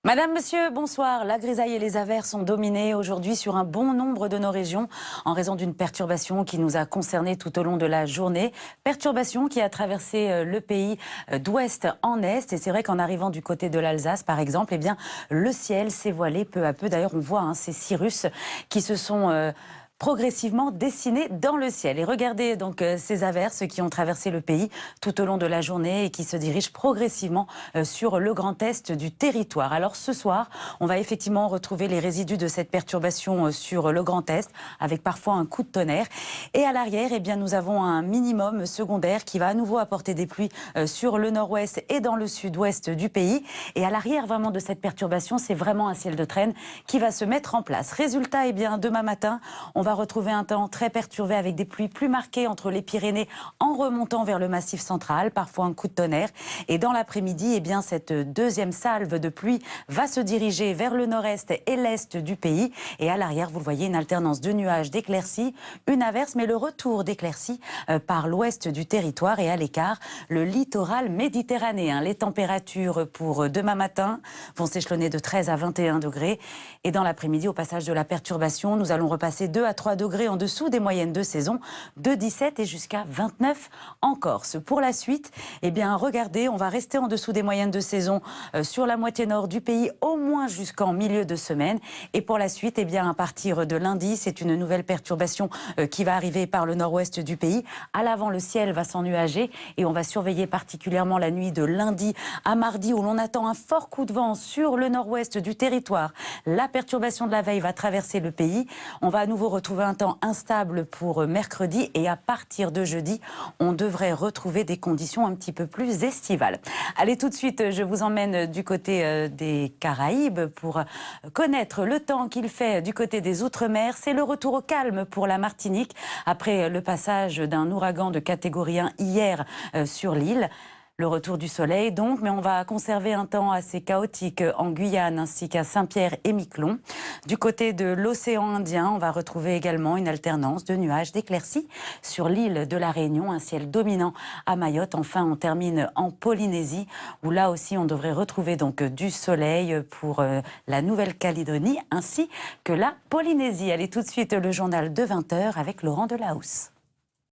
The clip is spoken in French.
Madame, monsieur, bonsoir. La grisaille et les averses sont dominés aujourd'hui sur un bon nombre de nos régions en raison d'une perturbation qui nous a concernés tout au long de la journée. Perturbation qui a traversé le pays d'ouest en est. Et c'est vrai qu'en arrivant du côté de l'Alsace, par exemple, eh bien, le ciel s'est voilé peu à peu. D'ailleurs, on voit ces cirrus qui se sont progressivement dessinés dans le ciel. Et regardez donc ces averses qui ont traversé le pays tout au long de la journée et qui se dirigent progressivement sur le grand est du territoire. Alors ce soir, on va effectivement retrouver les résidus de cette perturbation sur le grand est, avec parfois un coup de tonnerre. Et à l'arrière, eh bien, nous avons un minimum secondaire qui va à nouveau apporter des pluies sur le nord-ouest et dans le sud-ouest du pays. Et à l'arrière vraiment de cette perturbation, c'est vraiment un ciel de traîne qui va se mettre en place. Résultat, eh bien, demain matin, on va retrouver un temps très perturbé avec des pluies plus marquées entre les Pyrénées en remontant vers le Massif central, parfois un coup de tonnerre. Et dans l'après-midi, eh bien, cette deuxième salve de pluie va se diriger vers le nord-est et l'est du pays. Et à l'arrière, vous le voyez, une alternance de nuages, d'éclaircies, une averse, mais le retour d'éclaircies par l'ouest du territoire et à l'écart, le littoral méditerranéen. Les températures pour demain matin vont s'échelonner de 13 à 21 degrés. Et dans l'après-midi, au passage de la perturbation, nous allons repasser 2 à 3 degrés en dessous des moyennes de saison, de 17 et jusqu'à 29 en Corse. Pour la suite, eh bien, regardez, on va rester en dessous des moyennes de saison sur la moitié nord du pays, au moins jusqu'en milieu de semaine. Et pour la suite, eh bien, à partir de lundi, c'est une nouvelle perturbation qui va arriver par le nord-ouest du pays. À l'avant, le ciel va s'ennuager et on va surveiller particulièrement la nuit de lundi à mardi où l'on attend un fort coup de vent sur le nord-ouest du territoire. La perturbation de la veille va traverser le pays. On va à nouveau retrouver un temps instable pour mercredi et à partir de jeudi, on devrait retrouver des conditions un petit peu plus estivales. Allez, tout de suite, je vous emmène du côté des Caraïbes pour connaître le temps qu'il fait du côté des Outre-mer. C'est le retour au calme pour la Martinique après le passage d'un ouragan de catégorie 1 hier sur l'île. Le retour du soleil donc, mais on va conserver un temps assez chaotique en Guyane ainsi qu'à Saint-Pierre et Miquelon. Du côté de l'océan Indien, on va retrouver également une alternance de nuages, d'éclaircies sur l'île de la Réunion, un ciel dominant à Mayotte. Enfin, on termine en Polynésie où là aussi on devrait retrouver donc du soleil pour la Nouvelle-Calédonie ainsi que la Polynésie. Allez tout de suite le journal de 20 h avec Laurent Delahousse.